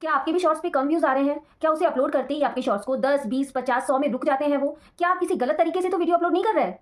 क्या आपके भी शॉर्ट्स पे कम व्यूज़ आ रहे हैं? क्या उसे अपलोड करते ही आपके शॉर्ट्स को 10, 20, 50, 100 में रुक जाते हैं वो? क्या आप किसी गलत तरीके से तो वीडियो अपलोड नहीं कर रहे?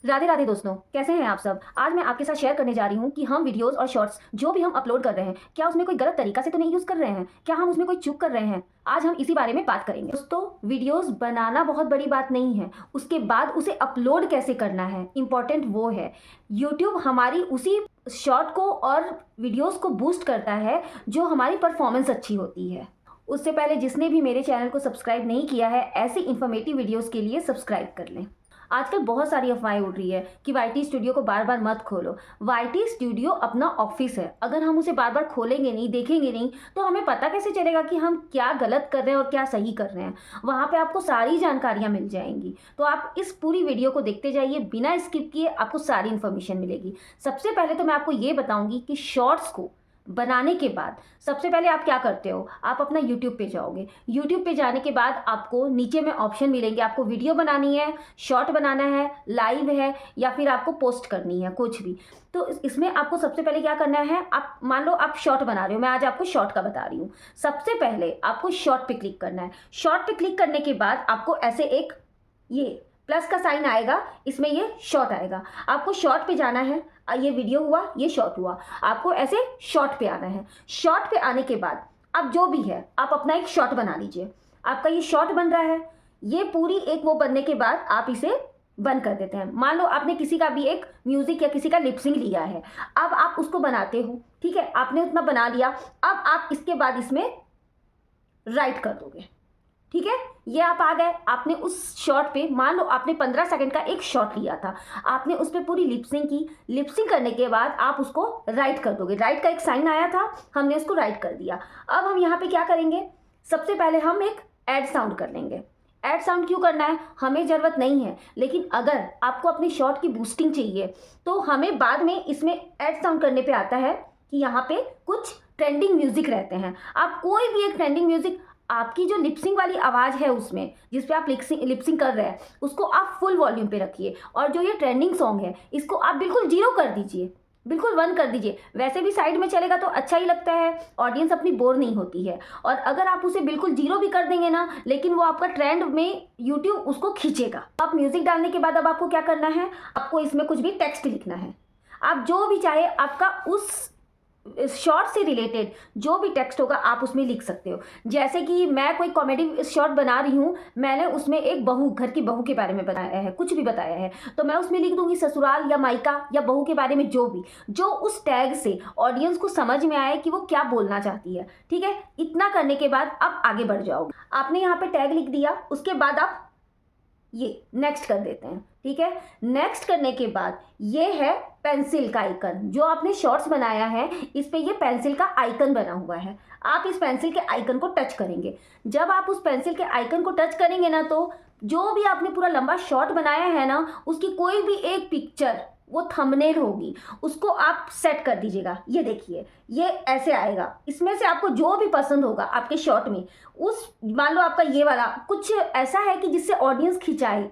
राधे-राधे दोस्तों, कैसे हैं आप सब? आज मैं आपके साथ शेयर करने जा रही हूँ कि हम वीडियोज़ और शॉर्ट्स जो भी हम अपलोड कर रहे हैं, क्या उसमें कोई गलत तरीका से तो नहीं यूज़ कर रहे हैं? क्या हम उसमें कोई चूक कर रहे हैं? आज हम इसी बारे में बात करेंगे। दोस्तों, वीडियोज़ बनाना बहुत बड़ी बात नहीं है, उसके बाद उसे अपलोड कैसे करना है, इम्पोर्टेंट वो है। यूट्यूब हमारी उसी शॉर्ट को और वीडियोज़ को बूस्ट करता है, जो हमारी परफॉर्मेंस अच्छी होती है। उससे पहले जिसने भी मेरे चैनल को सब्सक्राइब नहीं किया है, ऐसी इन्फॉर्मेटिव वीडियोज़ के लिए सब्सक्राइब कर लें। आजकल बहुत सारी अफवाहें उड़ रही है कि वाईटी स्टूडियो को बार बार मत खोलो। वाईटी स्टूडियो अपना ऑफिस है, अगर हम उसे बार बार खोलेंगे नहीं, देखेंगे नहीं, तो हमें पता कैसे चलेगा कि हम क्या गलत कर रहे हैं और क्या सही कर रहे हैं। वहाँ पे आपको सारी जानकारियाँ मिल जाएंगी। तो आप इस पूरी वीडियो को देखते जाइए, बिना स्किप किए आपको सारी इन्फॉर्मेशन मिलेगी। सबसे पहले तो मैं आपको ये बताऊँगी कि शॉर्ट्स को बनाने के बाद सबसे पहले आप क्या करते हो, आप अपना यूट्यूब पे जाओगे। यूट्यूब पे जाने के बाद आपको नीचे में ऑप्शन मिलेंगे, आपको वीडियो बनानी है, शॉर्ट बनाना है, लाइव है, या फिर आपको पोस्ट करनी है, कुछ भी। तो इसमें आपको सबसे पहले क्या करना है, आप मान लो आप शॉर्ट बना रहे हो, मैं आज आपको शॉर्ट का बता रही हूँ। सबसे पहले आपको शॉर्ट पे क्लिक करना है। शॉर्ट पे क्लिक करने के बाद आपको ऐसे एक ये प्लस का साइन आएगा, इसमें ये शॉर्ट आएगा। आपको शॉर्ट पे जाना है। ये वीडियो हुआ, ये शॉर्ट हुआ, आपको ऐसे शॉर्ट पे आना है। शॉर्ट पे आने के बाद अब जो भी है आप अपना एक शॉर्ट बना लीजिए। आपका ये शॉर्ट बन रहा है, ये पूरी एक वो बनने के बाद आप इसे बंद कर देते हैं। मान लो आपने किसी का भी एक म्यूजिक या किसी का लिपसिंग लिया है, अब आप उसको बनाते हो, ठीक है, आपने उतना बना लिया। अब आप इसके बाद इसमें राइट कर दोगे, ठीक है। ये आप आ गए, आपने उस शॉर्ट पे मान लो आपने 15 सेकंड का एक शॉर्ट लिया था, आपने उस पर पूरी लिपसिंग की। लिपसिंग करने के बाद आप उसको राइट कर दोगे। राइट का एक साइन आया था, हमने उसको राइट कर दिया। अब हम यहाँ पे क्या करेंगे, सबसे पहले हम एक ऐड साउंड कर लेंगे। ऐड साउंड क्यों करना है, हमें ज़रूरत नहीं है, लेकिन अगर आपको अपनी शॉर्ट की बूस्टिंग चाहिए तो हमें बाद में इसमें ऐड साउंड करने पे आता है कि यहाँ पे कुछ ट्रेंडिंग म्यूजिक रहते हैं। आप कोई भी एक ट्रेंडिंग म्यूजिक, आपकी जो लिपसिंग वाली आवाज़ है उसमें जिस पे आप लिपसिंग कर रहे हैं, उसको आप फुल वॉल्यूम पे रखिए। और जो ये ट्रेंडिंग सॉन्ग है इसको आप बिल्कुल जीरो कर दीजिए, बिल्कुल 1 कर दीजिए। वैसे भी साइड में चलेगा तो अच्छा ही लगता है, ऑडियंस अपनी बोर नहीं होती है। और अगर आप उसे बिल्कुल जीरो भी कर देंगे ना, लेकिन वो आपका ट्रेंड में यूट्यूब उसको खींचेगा। आप म्यूजिक डालने के बाद अब आपको क्या करना है, आपको इसमें कुछ भी टेक्स्ट लिखना है। आप जो भी चाहे आपका उस शॉर्ट से रिलेटेड जो भी टेक्स्ट होगा आप उसमें लिख सकते हो। जैसे कि मैं कोई कॉमेडी शॉर्ट बना रही हूँ, मैंने उसमें एक बहू, घर की बहू के बारे में बताया है, कुछ भी बताया है, तो मैं उसमें लिख दूंगी ससुराल या मायका या बहू के बारे में, जो भी, जो उस टैग से ऑडियंस को समझ में आए कि वो क्या बोलना चाहती है, ठीक है। इतना करने के बाद अब आगे बढ़ जाओगे। आपने यहाँ पे टैग लिख दिया, उसके बाद आप ये नेक्स्ट कर देते हैं, ठीक है। नेक्स्ट करने के बाद ये है पेंसिल का आइकन, जो आपने शॉर्ट्स बनाया है इस पे ये पेंसिल का आइकन बना हुआ है। आप इस पेंसिल के आइकन को टच करेंगे। जब आप उस पेंसिल के आइकन को टच करेंगे ना, तो जो भी आपने पूरा लंबा शॉर्ट बनाया है ना, उसकी कोई भी एक पिक्चर, वो थंबनेल होगी, उसको आप सेट कर दीजिएगा। ये देखिए, ये ऐसे आएगा। इसमें से आपको जो भी पसंद होगा आपके शॉर्ट में, उस मान लो आपका ये वाला कुछ ऐसा है कि जिससे ऑडियंस खिंचाए,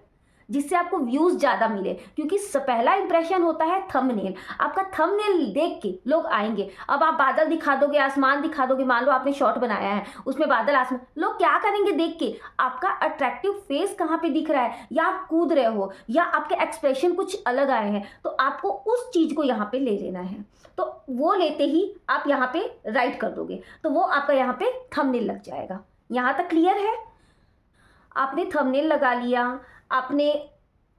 जिससे आपको व्यूज़ ज़्यादा मिले, क्योंकि पहला इंप्रेशन होता है थंबनेल। आपका थंबनेल देख के लोग आएंगे। अब आप बादल दिखा दोगे, आसमान दिखा दोगे, मान लो आपने शॉर्ट बनाया है उसमें बादल आसमान, लोग क्या करेंगे देख के, आपका अट्रैक्टिव फेस कहाँ पे दिख रहा है, या आप कूद रहे हो, या आपके एक्सप्रेशन कुछ अलग आए हैं, तो आपको उस चीज़ को यहाँ पे ले लेना है। तो वो लेते ही आप यहाँ पे राइट कर दोगे, तो वो आपका यहाँ पे थंबनेल लग जाएगा। यहाँ तक क्लियर है? आपने थंबनेल लगा लिया, आपने,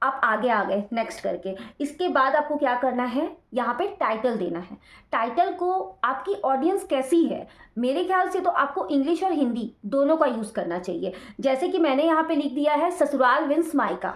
आप आगे आ गए नेक्स्ट करके। इसके बाद आपको क्या करना है, यहाँ पे टाइटल देना है। टाइटल को आपकी ऑडियंस कैसी है, मेरे ख्याल से तो आपको इंग्लिश और हिंदी दोनों का यूज़ करना चाहिए। जैसे कि मैंने यहाँ पे लिख दिया है ससुराल विंस मायका,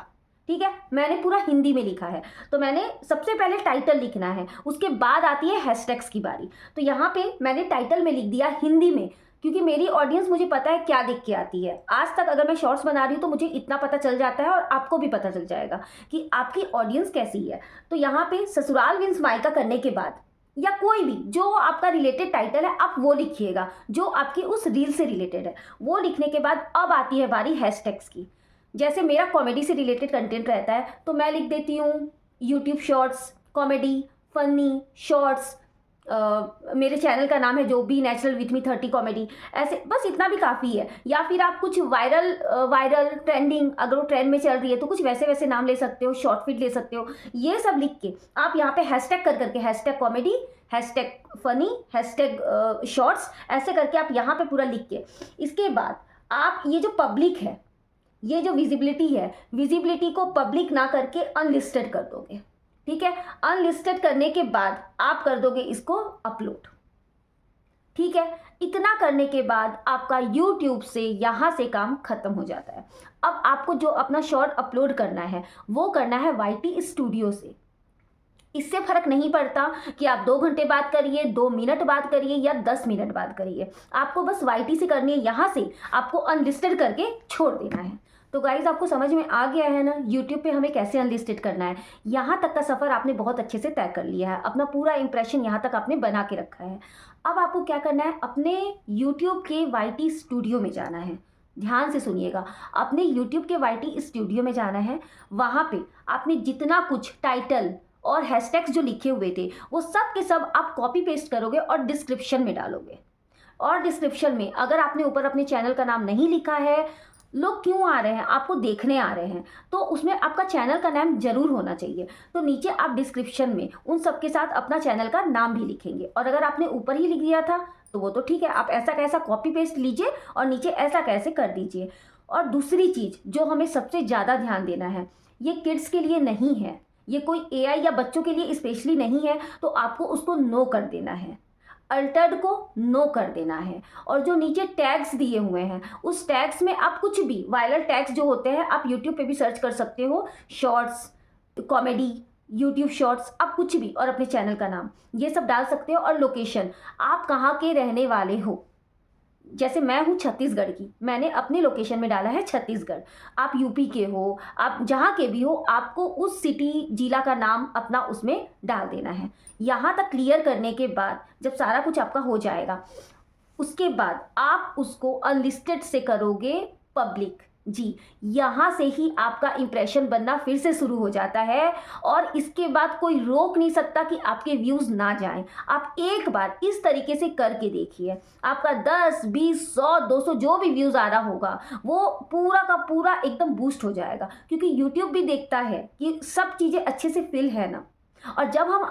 ठीक है, मैंने पूरा हिंदी में लिखा है। तो मैंने सबसे पहले टाइटल लिखना है, उसके बाद आती है हैशटैग्स की बारी। तो यहाँ पे मैंने टाइटल में लिख दिया हिंदी में, क्योंकि मेरी ऑडियंस मुझे पता है क्या देख के आती है। आज तक अगर मैं शॉर्ट्स बना रही हूँ तो मुझे इतना पता चल जाता है, और आपको भी पता चल जाएगा कि आपकी ऑडियंस कैसी है। तो यहाँ पे ससुराल विंस मायका करने के बाद, या कोई भी जो आपका रिलेटेड टाइटल है आप वो लिखिएगा, जो आपकी उस रील से रिलेटेड है। वो लिखने के बाद अब आती है बारी हैशटैग्स की। जैसे मेरा कॉमेडी से रिलेटेड कंटेंट रहता है, तो मैं लिख देती हूँ YouTube shorts comedy, funny shorts, मेरे चैनल का नाम है जो be natural with me 30 comedy, ऐसे बस इतना भी काफ़ी है। या फिर आप कुछ वायरल ट्रेंडिंग, अगर वो ट्रेंड में चल रही है तो कुछ वैसे वैसे नाम ले सकते हो, शॉर्ट फीड ले सकते हो। ये सब लिख के आप यहाँ पे हैशटैग कर करके, hashtag comedy, hashtag funny, hashtag shorts, ऐसे करके आप यहाँ पे पूरा लिख के, इसके बाद आप ये जो पब्लिक है, ये जो विजिबिलिटी है, विजिबिलिटी को पब्लिक ना करके अनलिस्टेड कर दोगे। ठीक है, अनलिस्टेड करने के बाद आप कर दोगे इसको अपलोड। ठीक है, इतना करने के बाद आपका YouTube से यहाँ से काम खत्म हो जाता है। अब आपको जो अपना शॉर्ट अपलोड करना है वो करना है YT स्टूडियो से। इससे फर्क नहीं पड़ता कि आप 2 घंटे बात करिए, 2 मिनट बात करिए या 10 मिनट बात करिए, आपको बस YT से करनी है। यहाँ से आपको अनलिस्टेड करके छोड़ देना है। तो गाइज आपको समझ में आ गया है ना यूट्यूब पे हमें कैसे अनलिस्टेड करना है। यहाँ तक का सफ़र आपने बहुत अच्छे से तय कर लिया है, अपना पूरा इंप्रेशन यहाँ तक आपने बना के रखा है। अब आपको क्या करना है, अपने यूट्यूब के YT स्टूडियो में जाना है। ध्यान से सुनिएगा, अपने यूट्यूब के YT स्टूडियो में जाना है। वहाँ पे आपने जितना कुछ टाइटल और हैशटैग्स जो लिखे हुए थे वो सब के सब आप कॉपी पेस्ट करोगे और डिस्क्रिप्शन में डालोगे। और डिस्क्रिप्शन में अगर आपने ऊपर अपने चैनल का नाम नहीं लिखा है, लोग क्यों आ रहे हैं, आपको देखने आ रहे हैं, तो उसमें आपका चैनल का नाम जरूर होना चाहिए। तो नीचे आप डिस्क्रिप्शन में उन सब के साथ अपना चैनल का नाम भी लिखेंगे। और अगर आपने ऊपर ही लिख दिया था तो वो तो ठीक है, आप ऐसा कैसा कॉपी पेस्ट लीजिए और नीचे ऐसा कैसे कर दीजिए। और दूसरी चीज़ जो हमें सबसे ज़्यादा ध्यान देना है, ये किड्स के लिए नहीं है, ये कोई AI या बच्चों के लिए स्पेशली नहीं है, तो आपको उसको नो कर देना है, अल्टर्ड को नो कर देना है। और जो नीचे टैग्स दिए हुए हैं उस टैग्स में आप कुछ भी वायरल टैग्स जो होते हैं आप यूट्यूब पे भी सर्च कर सकते हो, शॉर्ट्स, कॉमेडी, यूट्यूब शॉर्ट्स, आप कुछ भी, और अपने चैनल का नाम ये सब डाल सकते हो। और लोकेशन, आप कहाँ के रहने वाले हो। जैसे मैं हूँ छत्तीसगढ़ की, मैंने अपने लोकेशन में डाला है छत्तीसगढ़। आप यूपी के हो, आप जहाँ के भी हो, आपको उस सिटी जिला का नाम अपना उसमें डाल देना है। यहाँ तक क्लियर करने के बाद जब सारा कुछ आपका हो जाएगा, उसके बाद आप उसको अनलिस्टेड से करोगे पब्लिक। जी, यहाँ से ही आपका इंप्रेशन बनना फिर से शुरू हो जाता है और इसके बाद कोई रोक नहीं सकता कि आपके व्यूज़ ना जाएं। आप एक बार इस तरीके से करके देखिए, आपका 10, 20, 100, 200 जो भी व्यूज़ आ रहा होगा वो पूरा का पूरा एकदम बूस्ट हो जाएगा। क्योंकि यूट्यूब भी देखता है कि सब चीज़ें अच्छे से फिल है ना। और जब हम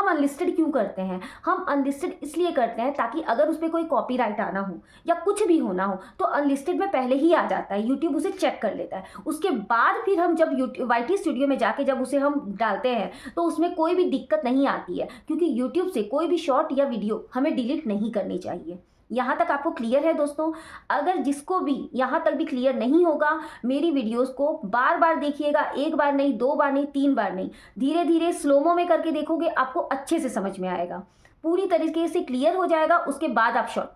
अनलिस्टेड क्यों करते हैं, हम अनलिस्टेड इसलिए करते हैं ताकि अगर उस पर कोई कॉपीराइट आना हो या कुछ भी होना हो तो अनलिस्टेड में पहले ही आ जाता है, यूट्यूब उसे चेक कर लेता है। उसके बाद फिर हम जब YT स्टूडियो में जाके जब उसे हम डालते हैं तो उसमें कोई भी दिक्कत नहीं आती है, क्योंकि यूट्यूब से कोई भी शॉर्ट या वीडियो हमें डिलीट नहीं करनी चाहिए। यहाँ तक आपको क्लियर है दोस्तों? अगर जिसको भी यहाँ तक भी क्लियर नहीं होगा, मेरी वीडियोस को बार बार देखिएगा, एक बार नहीं, 2 बार नहीं, 3 बार नहीं, धीरे धीरे स्लोमो में करके देखोगे, आपको अच्छे से समझ में आएगा, पूरी तरीके से क्लियर हो जाएगा। उसके बाद आप शॉर्ट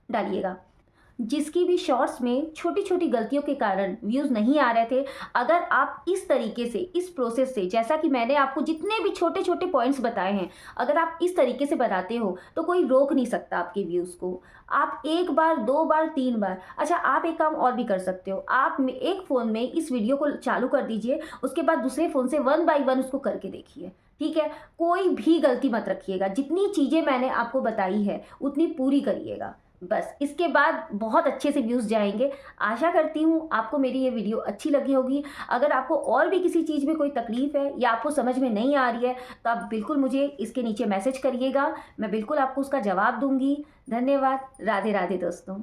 डालिएगा। जिसकी भी शॉर्ट्स में छोटी छोटी गलतियों के कारण व्यूज़ नहीं आ रहे थे, अगर आप इस तरीके से, इस प्रोसेस से, जैसा कि मैंने आपको जितने भी छोटे छोटे पॉइंट्स बताए हैं, अगर आप इस तरीके से बनाते हो तो कोई रोक नहीं सकता आपके व्यूज़ को। आप 1 बार, 2 बार, 3 बार, अच्छा आप एक काम और भी कर सकते हो, आप एक फ़ोन में इस वीडियो को चालू कर दीजिए, उसके बाद दूसरे फ़ोन से 1 बाय 1 उसको करके देखिए। ठीक है, कोई भी गलती मत रखिएगा, जितनी चीज़ें मैंने आपको बताई है उतनी पूरी करिएगा। बस इसके बाद बहुत अच्छे से व्यूज़ जाएंगे। आशा करती हूँ आपको मेरी ये वीडियो अच्छी लगी होगी। अगर आपको और भी किसी चीज़ में कोई तकलीफ़ है या आपको समझ में नहीं आ रही है तो आप बिल्कुल मुझे इसके नीचे मैसेज करिएगा, मैं बिल्कुल आपको उसका जवाब दूंगी। धन्यवाद। राधे राधे दोस्तों।